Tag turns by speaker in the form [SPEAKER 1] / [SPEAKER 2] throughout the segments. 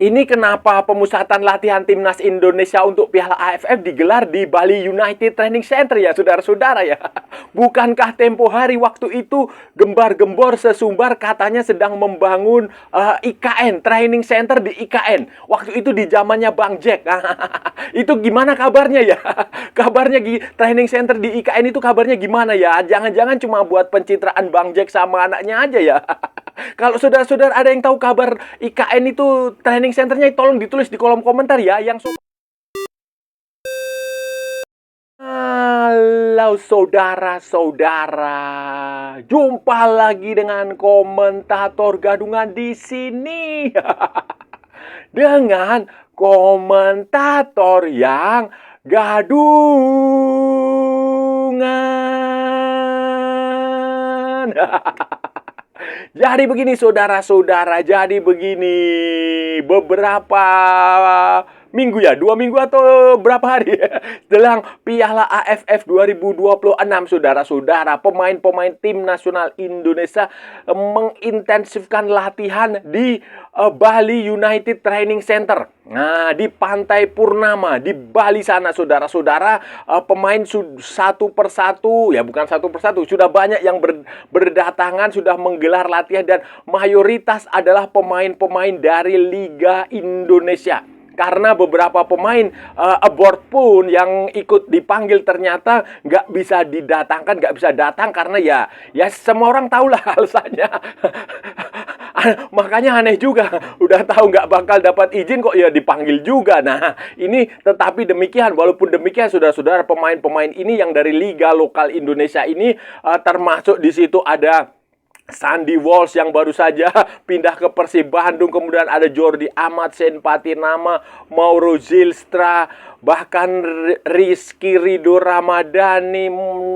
[SPEAKER 1] Ini kenapa pemusatan latihan timnas Indonesia untuk Piala AFF digelar di Bali United Training Center ya, saudara-saudara ya. Bukankah tempo hari waktu itu gembar-gembor sesumbar katanya sedang membangun IKN, Training Center di IKN. Waktu itu di zamannya Bang Jack. Itu gimana kabarnya ya? Kabarnya Training Center di IKN itu kabarnya gimana ya? Jangan-jangan cuma buat pencitraan Bang Jack sama anaknya aja ya? Kalau saudara-saudara ada yang tahu kabar IKN itu training centernya, tolong ditulis di kolom komentar ya. Halo saudara-saudara, jumpa lagi dengan komentator gadungan di sini. Dengan komentator yang gadungan. Jadi begini saudara-saudara, beberapa minggu ya, 2 minggu atau berapa hari jelang Piala AFF 2026, saudara-saudara, pemain-pemain tim nasional Indonesia mengintensifkan latihan di Bali United Training Center. Nah, di Pantai Purnama di Bali sana, saudara-saudara, pemain satu persatu, ya bukan satu persatu, sudah banyak yang berdatangan, sudah menggelar latihan, dan mayoritas adalah pemain-pemain dari Liga Indonesia. Karena beberapa pemain abroad pun yang ikut dipanggil ternyata nggak bisa datang karena ya semua orang tahulah alasannya. Makanya aneh juga, udah tahu nggak bakal dapat izin kok ya dipanggil juga. Nah, ini tetapi demikian, walaupun demikian saudara-saudara, pemain-pemain ini yang dari liga lokal Indonesia ini termasuk di situ ada Sandy Walsh yang baru saja pindah ke Persib Bandung, kemudian ada Jordi Amat, Sen Patinama, Mauro Zylstra, bahkan Rizky Ridho Ramadhani,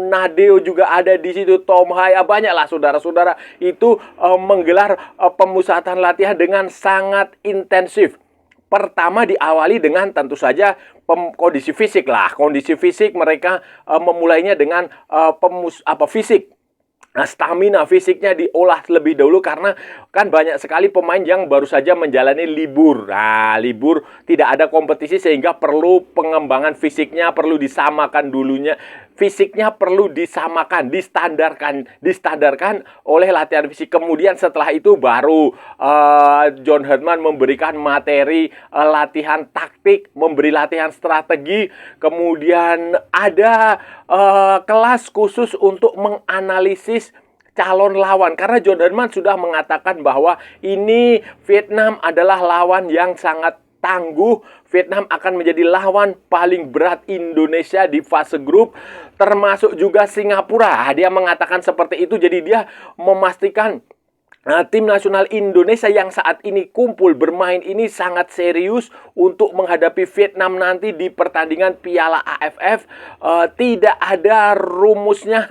[SPEAKER 1] Nadeo juga ada di situ, Tom Haya, banyaklah saudara-saudara itu menggelar pemusatan latihan dengan sangat intensif. Pertama diawali dengan tentu saja kondisi fisik lah. Kondisi fisik mereka memulainya dengan fisik. Nah, stamina fisiknya diolah lebih dahulu karena kan banyak sekali pemain yang baru saja menjalani libur. Nah, libur tidak ada kompetisi sehingga perlu pengembangan fisiknya, perlu disamakan dulunya. Fisiknya perlu disamakan, distandarkan oleh latihan fisik. Kemudian setelah itu baru John Herdman memberikan materi latihan taktik, memberi latihan strategi. Kemudian ada kelas khusus untuk menganalisis calon lawan, karena John Herdman sudah mengatakan bahwa ini Vietnam adalah lawan yang sangat tangguh. Vietnam akan menjadi lawan paling berat Indonesia di fase grup, termasuk juga Singapura. Dia mengatakan seperti itu, jadi dia memastikan tim nasional Indonesia yang saat ini kumpul bermain ini sangat serius untuk menghadapi Vietnam nanti di pertandingan Piala AFF. Tidak ada rumusnya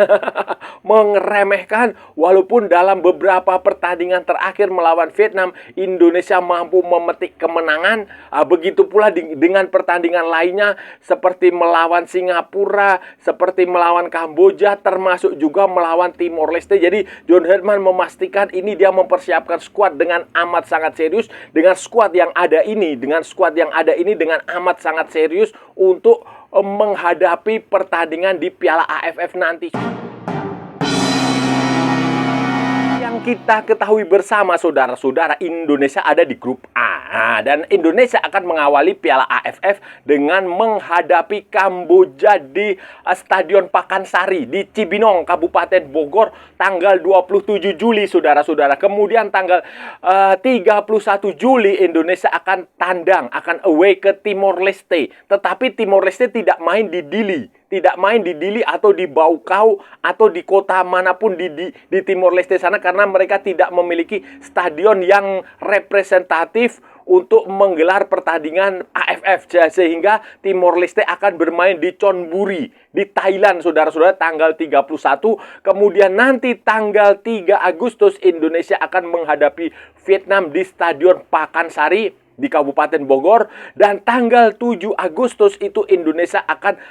[SPEAKER 1] mengeremehkan, walaupun dalam beberapa pertandingan terakhir melawan Vietnam, Indonesia mampu memetik kemenangan. Begitu pula dengan pertandingan lainnya seperti melawan Singapura, seperti melawan Kamboja, termasuk juga melawan Timor Leste. Jadi John Herdman memastikan ini dia mempersiapkan skuad dengan amat sangat serius, dengan skuad yang ada ini dengan amat sangat serius untuk menghadapi pertandingan di Piala AFF nanti. Kita ketahui bersama saudara-saudara, Indonesia ada di grup A, dan Indonesia akan mengawali Piala AFF dengan menghadapi Kamboja di Stadion Pakansari di Cibinong, Kabupaten Bogor, tanggal 27 Juli saudara-saudara. Kemudian tanggal 31 Juli Indonesia akan akan away ke Timor Leste. Tetapi Timor Leste tidak main di Dili atau di Baukau atau di kota manapun di Timor Leste sana, karena mereka tidak memiliki stadion yang representatif untuk menggelar pertandingan AFF, sehingga Timor Leste akan bermain di Chonburi di Thailand saudara-saudara tanggal 31. Kemudian nanti tanggal 3 Agustus Indonesia akan menghadapi Vietnam di Stadion Pakansari di Kabupaten Bogor, dan tanggal 7 Agustus itu Indonesia akan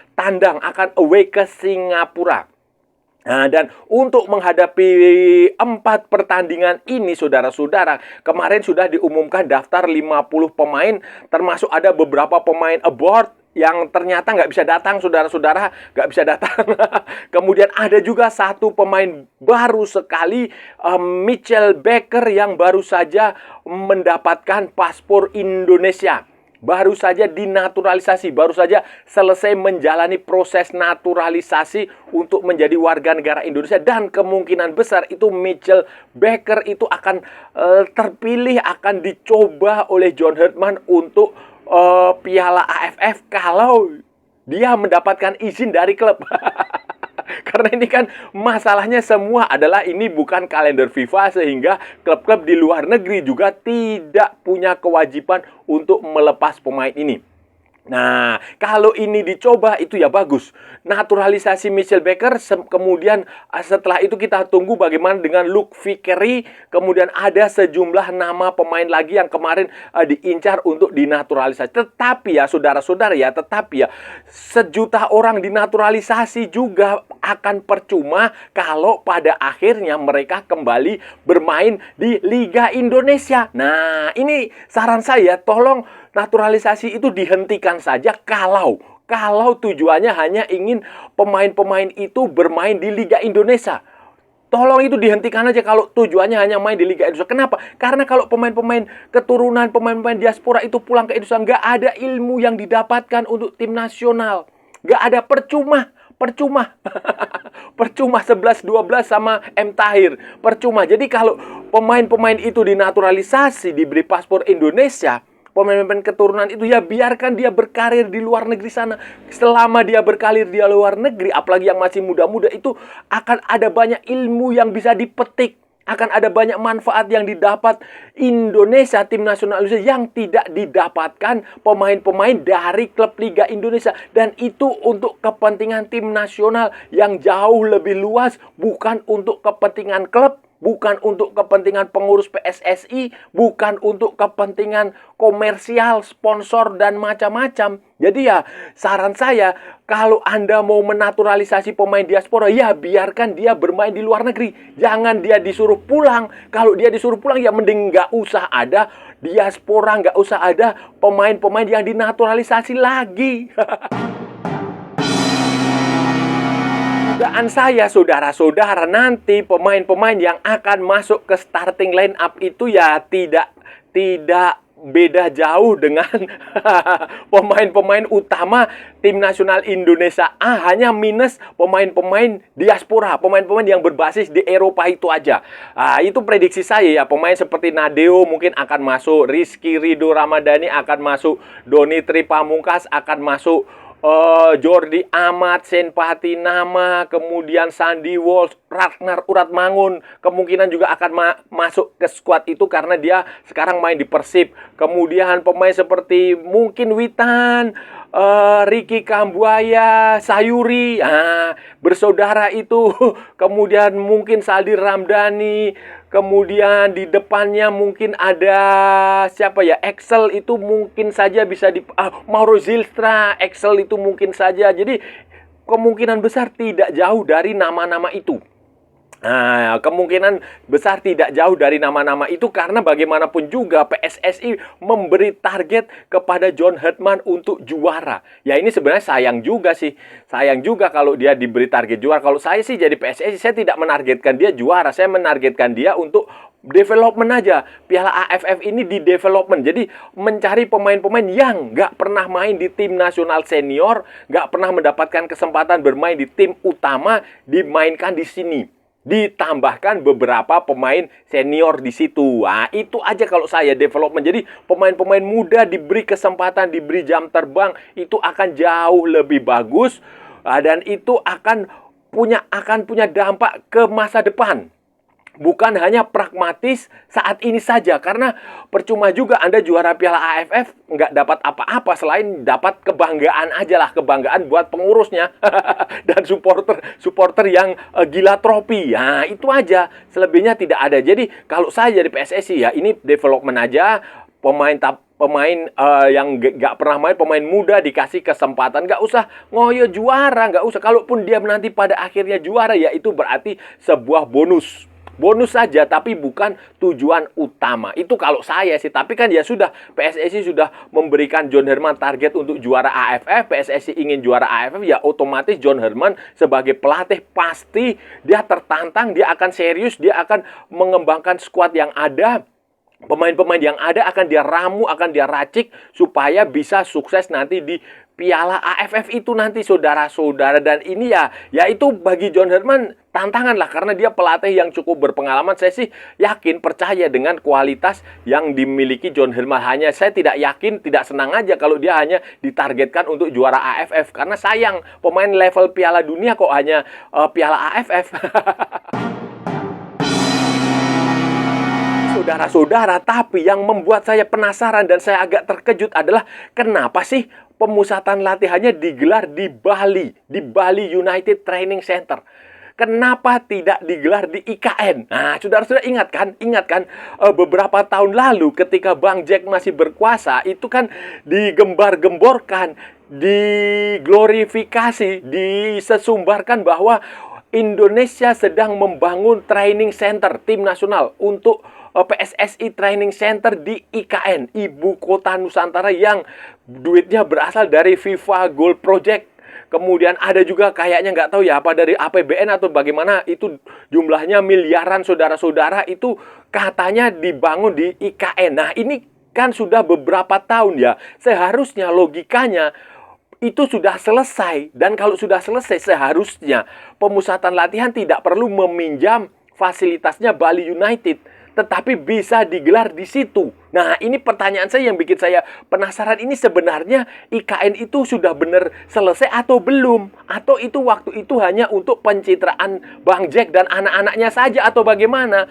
[SPEAKER 1] away ke Singapura. Nah, dan untuk menghadapi 4 pertandingan ini, saudara-saudara, kemarin sudah diumumkan daftar 50 pemain, termasuk ada beberapa pemain abroad yang ternyata nggak bisa datang, saudara-saudara, nggak bisa datang. Kemudian ada juga satu pemain baru sekali, Mitchell Baker, yang baru saja mendapatkan paspor Indonesia. Baru saja dinaturalisasi, baru saja selesai menjalani proses naturalisasi untuk menjadi warga negara Indonesia, dan kemungkinan besar itu Mitchell Baker itu akan terpilih, akan dicoba oleh John Herdman untuk Piala AFF kalau dia mendapatkan izin dari klub. Karena ini kan masalahnya semua adalah ini bukan kalender FIFA, sehingga klub-klub di luar negeri juga tidak punya kewajiban untuk melepas pemain ini. Nah, kalau ini dicoba itu ya bagus. Naturalisasi Mitchell Baker, kemudian setelah itu kita tunggu bagaimana dengan Luke Vickery. Kemudian ada sejumlah nama pemain lagi yang kemarin diincar untuk dinaturalisasi. Tetapi ya saudara-saudara ya, sejuta orang dinaturalisasi juga akan percuma kalau pada akhirnya mereka kembali bermain di Liga Indonesia. Nah, ini saran saya, tolong naturalisasi itu dihentikan saja kalau tujuannya hanya ingin pemain-pemain itu bermain di Liga Indonesia. Tolong itu dihentikan aja kalau tujuannya hanya main di Liga Indonesia. Kenapa? Karena kalau pemain-pemain keturunan, pemain-pemain diaspora itu pulang ke Indonesia, nggak ada ilmu yang didapatkan untuk tim nasional. Nggak ada, percuma. Percuma 11-12 sama M. Tahir. Percuma. Jadi kalau pemain-pemain itu dinaturalisasi, diberi paspor Indonesia, pemain-pemain keturunan itu ya biarkan dia berkarir di luar negeri sana. Selama dia berkarir di luar negeri, apalagi yang masih muda-muda, itu akan ada banyak ilmu yang bisa dipetik. Akan ada banyak manfaat yang didapat Indonesia, tim nasional Indonesia, yang tidak didapatkan pemain-pemain dari klub Liga Indonesia. Dan itu untuk kepentingan tim nasional yang jauh lebih luas, bukan untuk kepentingan klub, bukan untuk kepentingan pengurus PSSI, bukan untuk kepentingan komersial, sponsor, dan macam-macam. Jadi ya, saran saya, kalau Anda mau menaturalisasi pemain diaspora, ya biarkan dia bermain di luar negeri. Jangan dia disuruh pulang. Kalau dia disuruh pulang, ya mending nggak usah ada diaspora, nggak usah ada pemain-pemain yang dinaturalisasi lagi. Dugaan saya, saudara-saudara, nanti pemain-pemain yang akan masuk ke starting line up itu ya tidak beda jauh dengan pemain-pemain utama tim nasional Indonesia A, hanya minus pemain-pemain diaspora, pemain-pemain yang berbasis di Eropa itu aja. Itu prediksi saya ya, pemain seperti Nadeo mungkin akan masuk, Rizky Ridho Ramadhani akan masuk, Doni Tri Pamungkas akan masuk, Jordi Amat, Senpati Nama, kemudian Sandy Walsh, Ragnar Uratmangun kemungkinan juga akan masuk ke skuad itu karena dia sekarang main di Persib. Kemudian pemain seperti mungkin Witan, Ricky Kambuaya, Sayuri, bersaudara itu. Kemudian mungkin Saldi Ramdhani. Kemudian di depannya mungkin ada siapa ya? Excel itu mungkin saja bisa Mauro Zylstra, Excel itu mungkin saja. Jadi kemungkinan besar tidak jauh dari nama-nama itu. Kemungkinan besar tidak jauh dari nama-nama itu karena bagaimanapun juga PSSI memberi target kepada John Herdman untuk juara. Ya ini sebenarnya sayang juga sih. Sayang juga kalau dia diberi target juara. Kalau saya sih jadi PSSI, saya tidak menargetkan dia juara. Saya menargetkan dia untuk development aja. Piala AFF ini di development. Jadi mencari pemain-pemain yang nggak pernah main di tim nasional senior, nggak pernah mendapatkan kesempatan bermain di tim utama, dimainkan di sini. Ditambahkan beberapa pemain senior di situ. Itu aja kalau saya development. Jadi pemain-pemain muda diberi kesempatan, diberi jam terbang, itu akan jauh lebih bagus, dan itu akan punya dampak ke masa depan. Bukan hanya pragmatis saat ini saja. Karena percuma juga Anda juara Piala AFF nggak dapat apa-apa selain dapat kebanggaan aja lah. Kebanggaan buat pengurusnya dan supporter yang gila trofi. Itu aja. Selebihnya tidak ada. Jadi kalau saya jadi PSSI ya ini development aja. pemain yang nggak pernah main, pemain muda dikasih kesempatan, nggak usah ngoyo juara, nggak usah. Kalaupun dia nanti pada akhirnya juara, ya itu berarti sebuah bonus. Bonus saja, tapi bukan tujuan utama. Itu kalau saya sih. Tapi kan ya sudah, PSSI sudah memberikan John Herman target untuk juara AFF. PSSI ingin juara AFF, ya otomatis John Herman sebagai pelatih pasti dia tertantang, dia akan serius, dia akan mengembangkan skuad yang ada. Pemain-pemain yang ada akan dia ramu, akan dia racik supaya bisa sukses nanti di Piala AFF itu nanti, saudara-saudara. Dan ini ya itu bagi John Herman tantangan lah, karena dia pelatih yang cukup berpengalaman. Saya sih yakin, percaya dengan kualitas yang dimiliki John Herman. Hanya saya tidak yakin, tidak senang aja kalau dia hanya ditargetkan untuk juara AFF, karena sayang pemain level Piala Dunia kok hanya Piala AFF. Saudara-saudara, tapi yang membuat saya penasaran dan saya agak terkejut adalah kenapa sih pemusatan latihannya digelar di Bali United Training Center. Kenapa tidak digelar di IKN? Nah, saudara-saudara ingat kan beberapa tahun lalu ketika Bang Jack masih berkuasa, itu kan digembar-gemborkan, diglorifikasi, disesumbarkan bahwa Indonesia sedang membangun training center tim nasional untuk PSSI Training Center di IKN, Ibu Kota Nusantara, yang duitnya berasal dari FIFA Gold Project. Kemudian ada juga kayaknya nggak tahu ya apa dari APBN atau bagaimana, itu jumlahnya miliaran, saudara-saudara, itu katanya dibangun di IKN. Nah, ini kan sudah beberapa tahun ya, seharusnya logikanya itu sudah selesai. Dan kalau sudah selesai, seharusnya pemusatan latihan tidak perlu meminjam fasilitasnya Bali United, tetapi bisa digelar di situ. Nah, ini pertanyaan saya yang bikin saya penasaran. Ini sebenarnya IKN itu sudah benar selesai atau belum? Atau itu waktu itu hanya untuk pencitraan Bang Jack dan anak-anaknya saja atau bagaimana?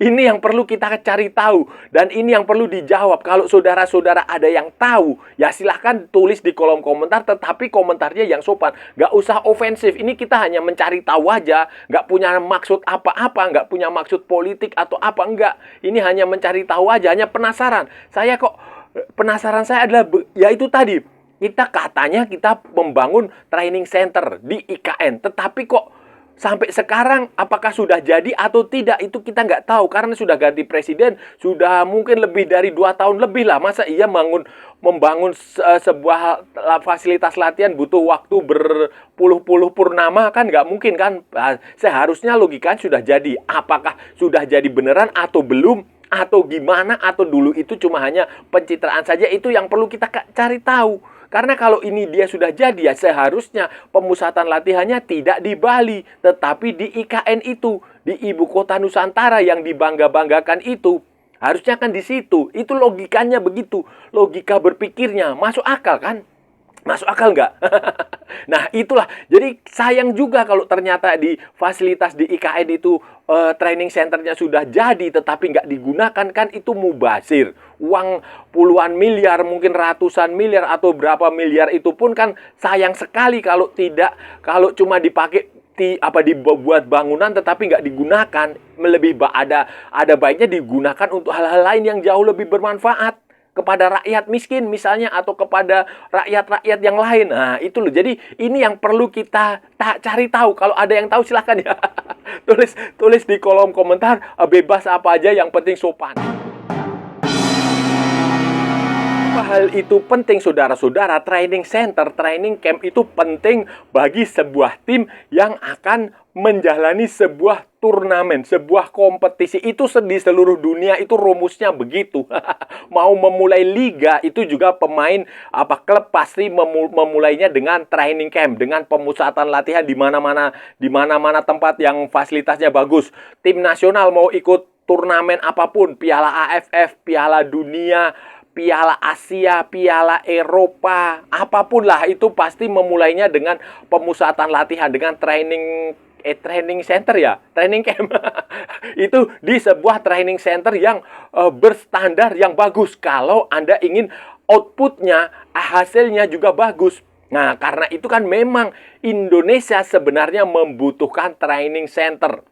[SPEAKER 1] Ini yang perlu kita cari tahu. Dan ini yang perlu dijawab. Kalau saudara-saudara ada yang tahu, ya silahkan tulis di kolom komentar. Tetapi komentarnya yang sopan. Nggak usah ofensif. Ini kita hanya mencari tahu aja. Nggak punya maksud apa-apa. Nggak punya maksud politik atau apa. Enggak. Ini hanya mencari tahu aja, hanya penasaran. Penasaran saya adalah, ya itu tadi, kita katanya kita membangun training center di IKN, tetapi kok sampai sekarang apakah sudah jadi atau tidak, itu kita nggak tahu, karena sudah ganti presiden, sudah mungkin lebih dari 2 tahun lebih lah. Masa iya membangun sebuah fasilitas latihan butuh waktu berpuluh-puluh purnama, kan nggak mungkin kan. Seharusnya logikanya sudah jadi. Apakah sudah jadi beneran atau belum, atau gimana, atau dulu itu cuma hanya pencitraan saja, itu yang perlu kita cari tahu. Karena kalau ini dia sudah jadi, ya seharusnya pemusatan latihannya tidak di Bali, tetapi di IKN itu, di Ibu Kota Nusantara yang dibangga-banggakan itu. Harusnya kan di situ. Itu logikanya begitu. Logika berpikirnya. Masuk akal kan? Masuk akal nggak? Nah, itulah. Jadi sayang juga kalau ternyata di fasilitas di IKN itu training centernya sudah jadi tetapi nggak digunakan, kan itu mubazir. Uang puluhan miliar, mungkin ratusan miliar atau berapa miliar itu pun kan sayang sekali kalau tidak, kalau cuma dipakai dibuat bangunan tetapi nggak digunakan. Ada baiknya digunakan untuk hal-hal lain yang jauh lebih bermanfaat kepada rakyat miskin misalnya, atau kepada rakyat-rakyat yang lain. Nah, itu loh. Jadi ini yang perlu kita cari tahu. Kalau ada yang tahu silahkan ya. Tulis di kolom komentar, bebas apa aja, yang penting sopan. Hal itu penting, saudara-saudara. Training center, training camp itu penting bagi sebuah tim yang akan menjalani sebuah turnamen, sebuah kompetisi. Itu di seluruh dunia itu rumusnya begitu. Mau memulai liga itu juga klub pasti memulainya dengan training camp, dengan pemusatan latihan di mana-mana tempat yang fasilitasnya bagus. Tim nasional mau ikut turnamen apapun, Piala AFF, Piala Dunia, Piala Asia, Piala Eropa, apapun lah, itu pasti memulainya dengan pemusatan latihan, dengan training center ya, training camp. Itu di sebuah training center yang berstandar, yang bagus. Kalau Anda ingin outputnya, hasilnya juga bagus. Nah, karena itu kan memang Indonesia sebenarnya membutuhkan training center.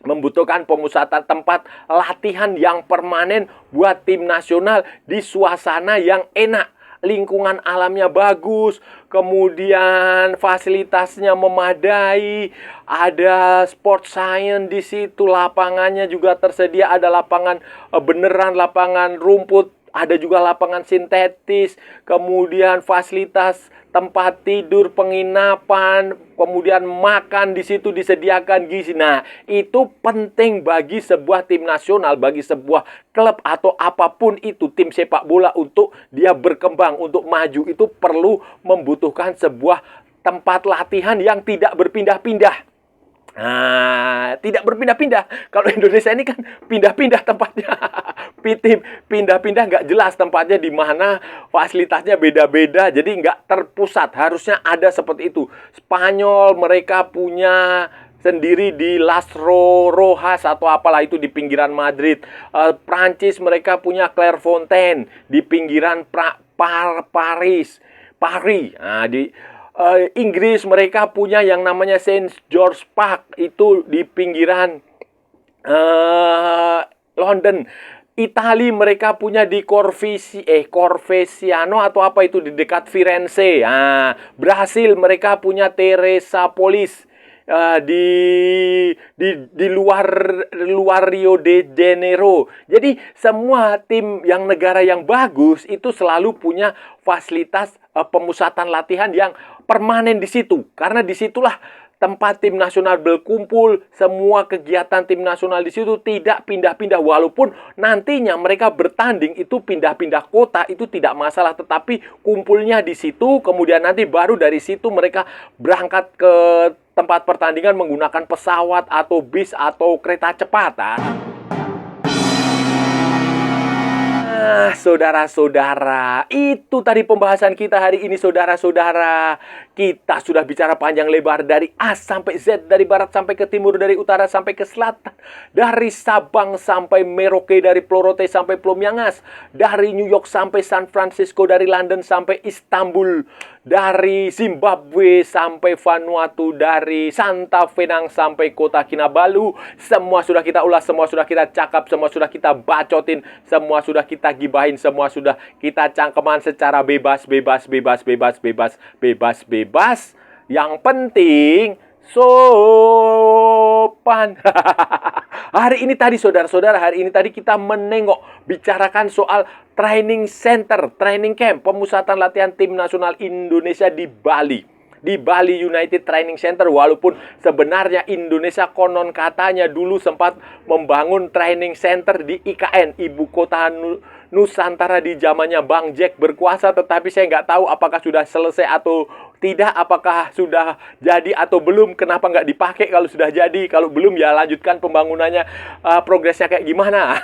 [SPEAKER 1] membutuhkan pemusatan tempat latihan yang permanen buat tim nasional di suasana yang enak. Lingkungan alamnya bagus, kemudian fasilitasnya memadai, ada sport science di situ, lapangannya juga tersedia, ada lapangan beneran, lapangan rumput, ada juga lapangan sintetis, kemudian fasilitas tempat tidur, penginapan, kemudian makan di situ disediakan gizi. Nah, itu penting bagi sebuah tim nasional, bagi sebuah klub atau apapun itu tim sepak bola untuk dia berkembang, untuk maju itu perlu membutuhkan sebuah tempat latihan yang tidak berpindah-pindah. Nah, tidak berpindah-pindah. Kalau Indonesia ini kan pindah-pindah tempatnya. Tim pindah-pindah nggak jelas tempatnya di mana, fasilitasnya beda-beda, jadi nggak terpusat. Harusnya ada seperti itu. Spanyol mereka punya sendiri di Las Rojas atau apalah itu di pinggiran Madrid. Prancis mereka punya Clairefontaine di pinggiran Paris. Nah, Inggris mereka punya yang namanya Saint George Park itu di pinggiran London. Itali mereka punya di Corvesiano atau apa itu di dekat Firenze. Nah, Brasil mereka punya Teresapolis di luar Rio de Janeiro. Jadi semua tim yang negara yang bagus itu selalu punya fasilitas pemusatan latihan yang permanen di situ. Karena disitulah tempat tim nasional berkumpul, semua kegiatan tim nasional di situ tidak pindah-pindah. Walaupun nantinya mereka bertanding itu pindah-pindah kota, itu tidak masalah. Tetapi kumpulnya di situ, kemudian nanti baru dari situ mereka berangkat ke tempat pertandingan menggunakan pesawat atau bis atau kereta cepat. Saudara-saudara, itu tadi pembahasan kita hari ini, saudara-saudara. Kita sudah bicara panjang lebar dari A sampai Z, dari barat sampai ke timur, dari utara sampai ke selatan, dari Sabang sampai Merauke, dari Plorote sampai Plomyangas, dari New York sampai San Francisco, dari London sampai Istanbul, dari Zimbabwe sampai Vanuatu, dari Santa Fenang sampai kota Kinabalu. Semua sudah kita ulas, semua sudah kita cakap, semua sudah kita bacotin, semua sudah kita gibahin, semua sudah kita cangkeman secara bebas. Yang penting sopan. Hari ini tadi saudara-saudara, hari ini tadi kita bicarakan soal training center, training camp, pemusatan latihan tim nasional Indonesia di Bali. Di Bali United Training Center, walaupun sebenarnya Indonesia konon katanya dulu sempat membangun training center di IKN, ibu kota Nusantara di zamannya Bang Jack berkuasa, tetapi saya nggak tahu apakah sudah selesai atau tidak, apakah sudah jadi atau belum, kenapa nggak dipakai kalau sudah jadi, kalau belum ya lanjutkan pembangunannya, progresnya kayak gimana.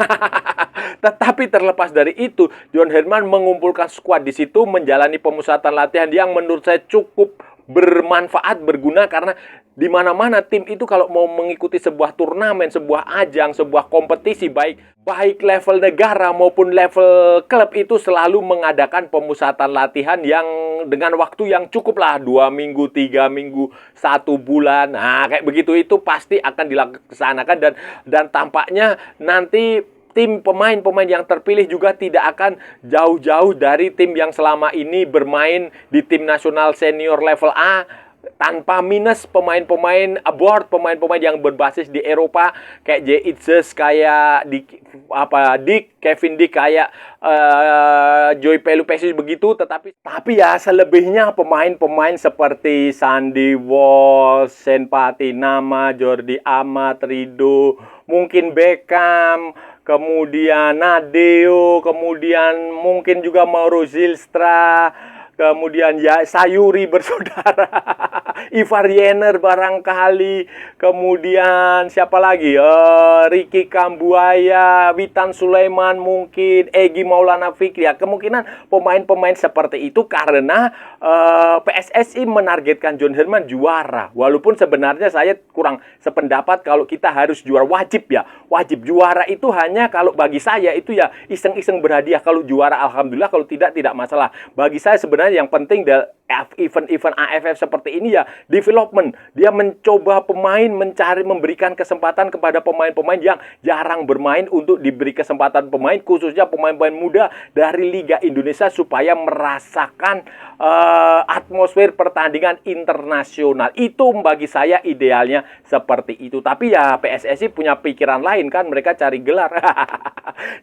[SPEAKER 1] Tetapi terlepas dari itu, John Herman mengumpulkan skuad di situ, menjalani pemusatan latihan yang menurut saya cukup bermanfaat, berguna, karena di mana-mana tim itu kalau mau mengikuti sebuah turnamen, sebuah ajang, sebuah kompetisi, baik level negara maupun level klub, itu selalu mengadakan pemusatan latihan yang dengan waktu yang cukup lah, 2 minggu, 3 minggu, 1 bulan. Nah, kayak begitu itu pasti akan dilaksanakan, dan tampaknya nanti tim pemain-pemain yang terpilih juga tidak akan jauh-jauh dari tim yang selama ini bermain di tim nasional senior level A, tanpa minus pemain-pemain abroad, pemain-pemain yang berbasis di Eropa kayak Jay Itzes, kayak Kevin Dick, kayak Joy Pelupesi begitu. Tapi ya selebihnya pemain-pemain seperti Sandy Walsh, Sen Patinama, Jordi Amat, Rido, mungkin Beckham, kemudian Nadeo, kemudian mungkin juga Mauro Zylstra, kemudian ya Sayuri bersaudara, Ivar Jenner barangkali, kemudian siapa lagi? Ricky Kambuaya, Witan Sulaiman mungkin, Egy Maulana Fikri. Ya, kemungkinan pemain-pemain seperti itu karena PSSI menargetkan John Herman juara. Walaupun sebenarnya saya kurang sependapat kalau kita harus juara, wajib ya. Wajib juara itu hanya kalau bagi saya itu ya iseng-iseng berhadiah. Kalau juara alhamdulillah, kalau tidak masalah. Bagi saya sebenarnya yang penting event-event AFF seperti ini ya development. Dia mencoba pemain, memberikan kesempatan kepada pemain-pemain yang jarang bermain untuk diberi kesempatan pemain, khususnya pemain-pemain muda dari Liga Indonesia supaya merasakan atmosfer pertandingan internasional. Itu bagi saya idealnya seperti itu. Tapi ya PSSI punya pikiran lain kan, mereka cari gelar.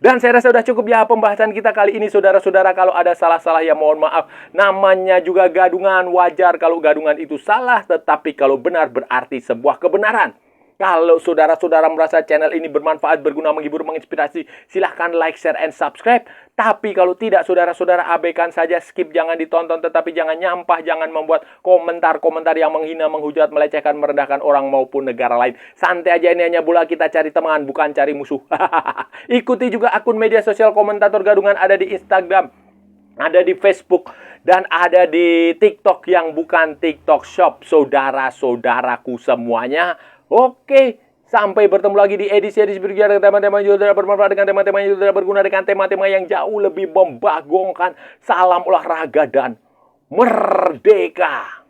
[SPEAKER 1] Dan saya rasa sudah cukup ya pembahasan kita kali ini, saudara-saudara. Kalau ada salah-salah ya mohon maaf. Namanya juga gadungan, wajar kalau gadungan itu salah, tetapi kalau benar berarti sebuah kebenaran. Kalau saudara-saudara merasa channel ini bermanfaat, berguna, menghibur, menginspirasi, silahkan like, share, and subscribe. Tapi kalau tidak, saudara-saudara abaikan saja, skip, jangan ditonton. Tetapi jangan nyampah, jangan membuat komentar-komentar yang menghina, menghujat, melecehkan, merendahkan orang maupun negara lain. Santai aja, ini hanya bola, kita cari teman, bukan cari musuh. Ikuti juga akun media sosial Komentator Gadungan, ada di Instagram, ada di Facebook, dan ada di TikTok yang bukan TikTok Shop, saudara-saudaraku semuanya. Oke, sampai bertemu lagi di edisi-edisi berikutnya dengan tema-tema yang juga bermanfaat, dengan tema-tema yang juga berguna, dengan tema-tema yang jauh lebih membagongkan. Salam olahraga dan merdeka!